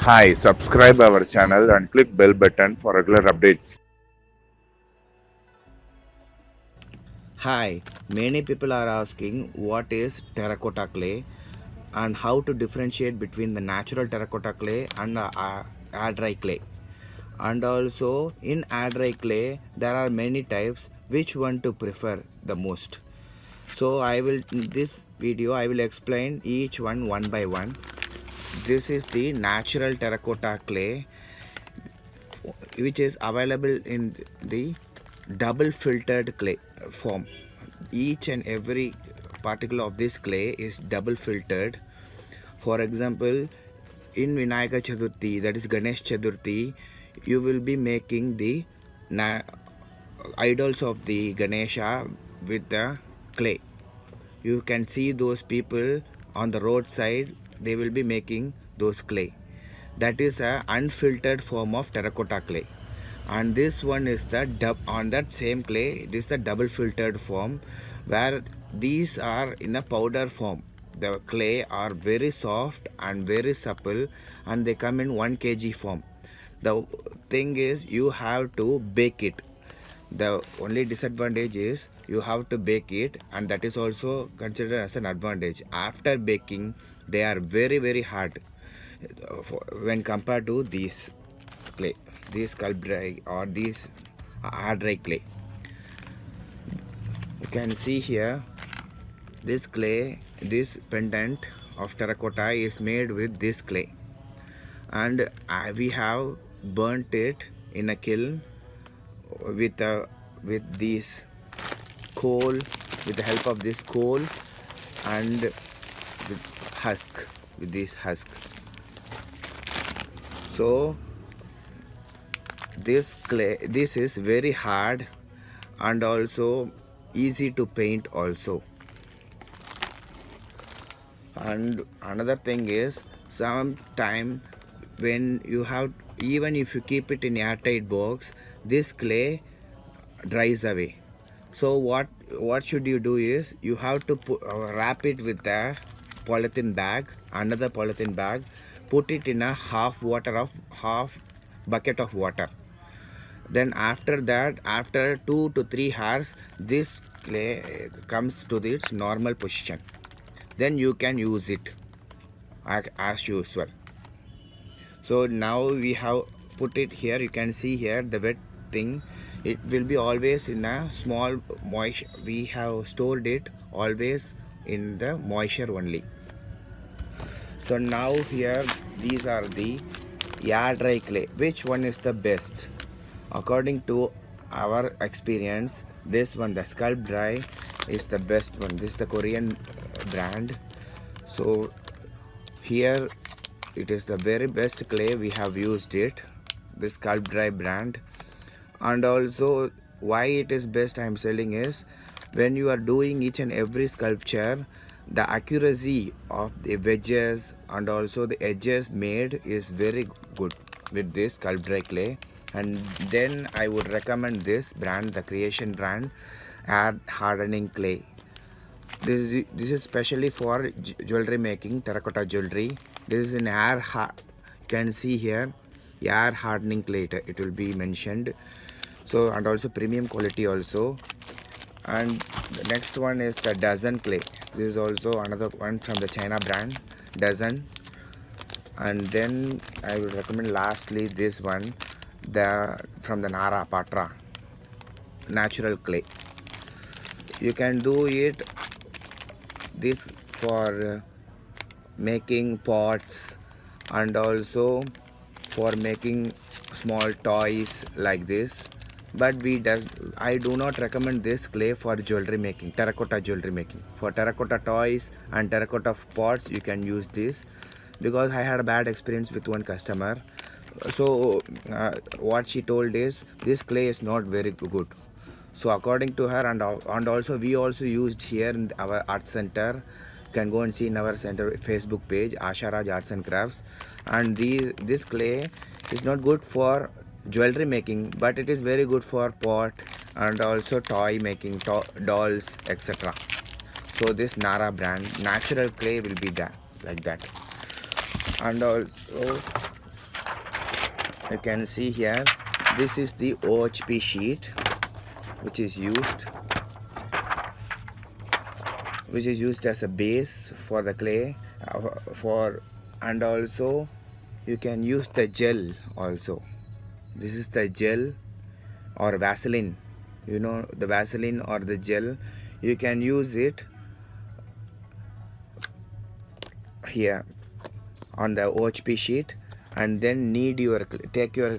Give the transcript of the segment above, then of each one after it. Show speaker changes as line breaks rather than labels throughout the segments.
Hi, subscribe our channel and click bell button for regular updates.
Hi, many people are asking what is terracotta clay and how to differentiate between the natural terracotta clay and air dry clay. And also in air dry clay there are many types, which one to prefer the most. So I will in this video I will explain each one by one. This is the natural terracotta clay which is available in the double filtered clay form. Each and every particle of this clay is double filtered. For example, in Vinayaka Chaturthi, that is Ganesh Chaturthi, you will be making the idols of the Ganesha with the clay. You can see those people on the roadside, they will be making those clay. That is a unfiltered form of terracotta clay. And this one is the on that same clay, it is the double filtered form, where these are in a powder form. The clay are very soft and very supple, and they come in 1 kg form. The thing is, you have to bake it. The only disadvantage is you have to bake it, and that is also considered as an advantage. After baking, they are very hard when compared to these clay, these Sculpt Dry or these hard dry clay. You can see here, this clay, this pendant of terracotta is made with this clay, and we have burnt it in a kiln with this coal, with the help of this coal, and with this husk. So this is very hard and also easy to paint also. And another thing is, sometime when you have, even if you keep it in airtight box, this clay dries away. So what should you do is, you have to wrap it with a polythene bag, another polythene bag, put it in a half bucket of water. Then after that, after 2 to 3 hours, this clay comes to its normal position. Then you can use it as usual. So now we have put it here. You can see here the wet thing. It will be always in a small moisture. We have stored it always in the moisture only. So now here, these are the air dry clay. Which one is the best? According to our experience, this one, the Sculpt Dry, is the best one. This is the Korean brand. So here it is the very best clay we have used it, the Sculpt Dry brand. And also why it is best I am selling is, when you are doing each and every sculpture, the accuracy of the wedges and also the edges made is very good with this Sculpt Dry clay. And then I would recommend this brand, the Creation brand, Hardening Clay. This is specially for jewelry making, terracotta jewelry. This is an you can see here, air hardening clay, it will be mentioned. So, and also premium quality also. And the next one is the dozen clay. This is also another one from the China brand, dozen. And then I will recommend lastly this one, from the NARA Patra, natural clay. You can do it this for making pots, and also for making small toys like this. But I do not recommend this clay for jewelry making, terracotta jewelry making. For terracotta toys and terracotta pots, you can use this, because I had a bad experience with one customer. So what she told is, this clay is not very good. So according to her, and also we also used here in our art center. You can go and see in our center Facebook page, Raj Arts and Crafts. And this clay is not good for jewelry making, but it is very good for pot and also toy making, dolls, etc. So this NARA brand natural clay will be that, like that. And also You can see here, this is the OHP sheet which is used as a base for the clay, and also you can use the gel also. This is the gel or Vaseline, you know, the Vaseline or the gel. You can use it here on the OHP sheet, and then take your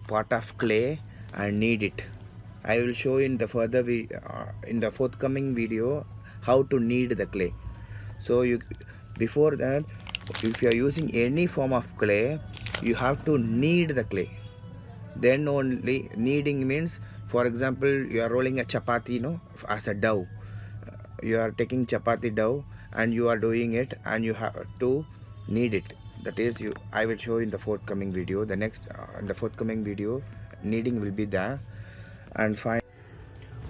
pot of clay and knead it. I will show in the forthcoming video how to knead the clay. So before that, if you are using any form of clay, you have to knead the clay. Then only kneading means, for example, you are rolling a chapati, as a dough. You are taking chapati dough and you are doing it, and you have to knead it. That is, I will show in the forthcoming video. In the forthcoming video, kneading will be there. And fine.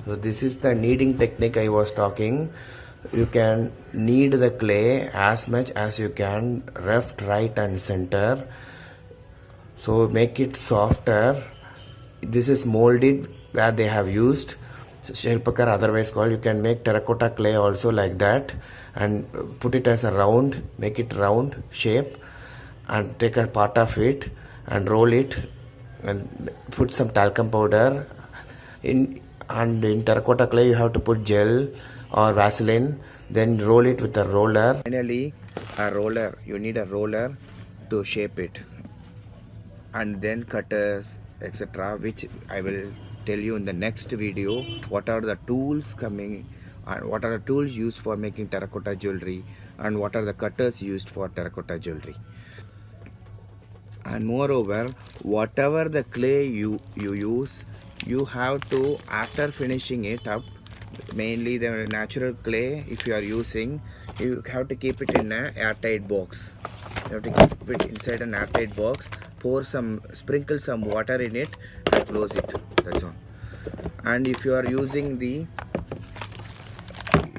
So this is the kneading technique I was talking. You can knead the clay as much as you can, left, right, and center. So make it softer. This is molded where they have used Shilpakar, otherwise called. You can make terracotta clay also like that, and put it as a round, make it round shape, and take a part of it and roll it and put some talcum powder in. And in terracotta clay you have to put gel or Vaseline, then roll it with a roller. Finally, you need a roller to shape it, and then cutters, etc., which I will tell you in the next video. What are the tools coming, and what are the tools used for making terracotta jewelry, and what are the cutters used for terracotta jewelry. And moreover, whatever the clay you use, you have to, after finishing it up, mainly the natural clay, if you are using, you have to keep it in an airtight box. You have to keep it inside an airtight box, sprinkle some water in it and close it. That's all. And if you are using the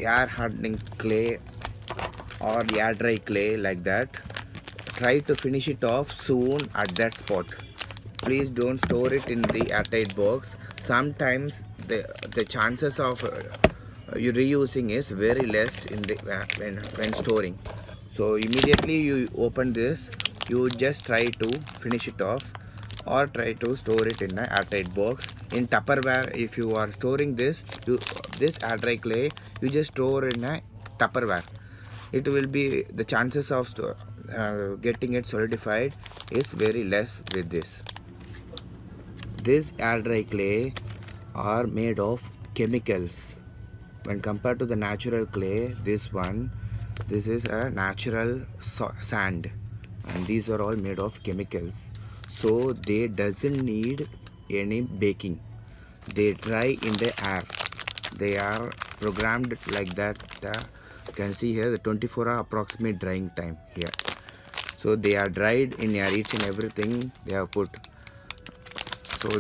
air hardening clay or air dry clay like that, try to finish it off soon at that spot. Please don't store it in the airtight box. Sometimes the chances of you reusing is very less in the when storing. So immediately you open this, you just try to finish it off, or try to store it in an airtight box. In Tupperware, if you are storing this air dry clay, you just store in a Tupperware. It will be, the chances of getting it solidified is very less with this. This air dry clay are made of chemicals. When compared to the natural clay, this is a natural sand, and these are all made of chemicals. So they doesn't need any baking. They dry in the air. They are programmed like that. You can see here the 24-hour approximate drying time here. So they are dried in air, each and everything they have put. So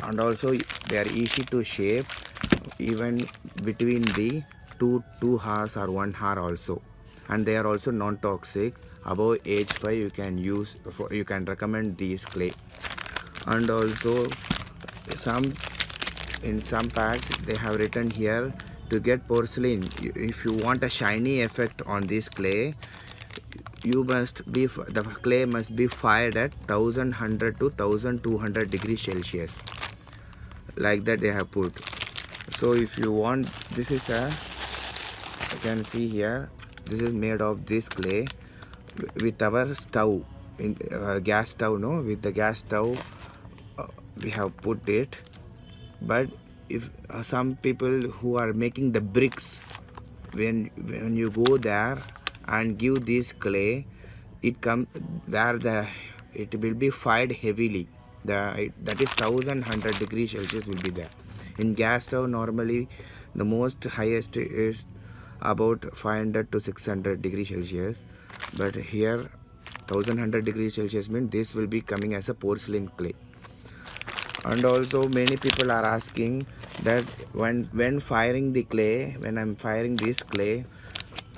and also they are easy to shape, even between the 2 hours or 1 hour also. And they are also non-toxic. Above age 5 you can recommend these clay. And also in some packs they have written here, to get porcelain, if you want a shiny effect on this clay, the clay must be fired at 1100 to 1200 degrees Celsius, like that they have put. So if you want, this is you can see here, this is made of this clay with our stove, in gas stove, with the gas stove we have put it. But if some people who are making the bricks, when you go there and give this clay, it will be fired heavily. That is 1100 degrees Celsius will be there. In gas stove, normally the most highest is about 500 to 600 degrees Celsius, but here 1100 degrees Celsius means this will be coming as a porcelain clay. And also many people are asking that when firing the clay, when I'm firing this clay,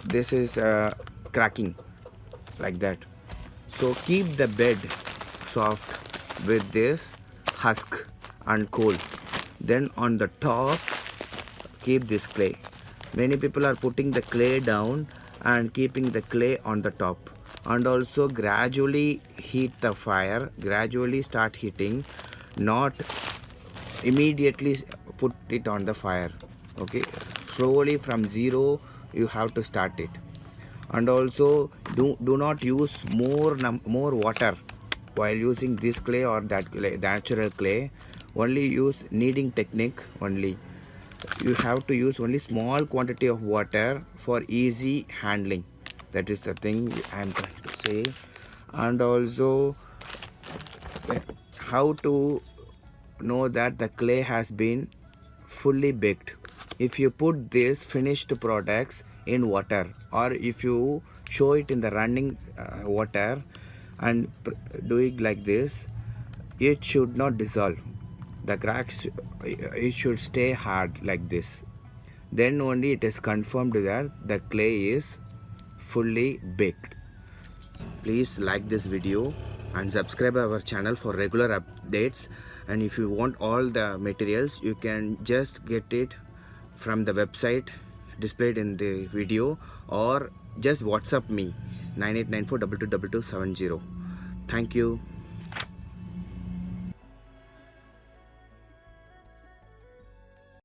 this is cracking like that. So keep the bed soft with this husk and coal. Then on the top keep this clay. Many people are putting the clay down and keeping the clay on the top, and also gradually heat the fire, gradually start heating, not immediately put it on the fire. Okay, slowly from zero you have to start it. And also do not use more water while using this clay or that clay, natural clay. Only use kneading technique only. You have to use only small quantity of water for easy handling. That is the thing I am trying to say. And also how to know that the clay has been fully baked. If you put this finished products in water, or if you show it in the running water and do it like this, it should not dissolve. The cracks, it should stay hard like this. Then only it is confirmed that the clay is fully baked. Please like this video and subscribe our channel for regular updates. And if you want all the materials, you can just get it from the website displayed in the video, or just WhatsApp me 9894222270. Thank you.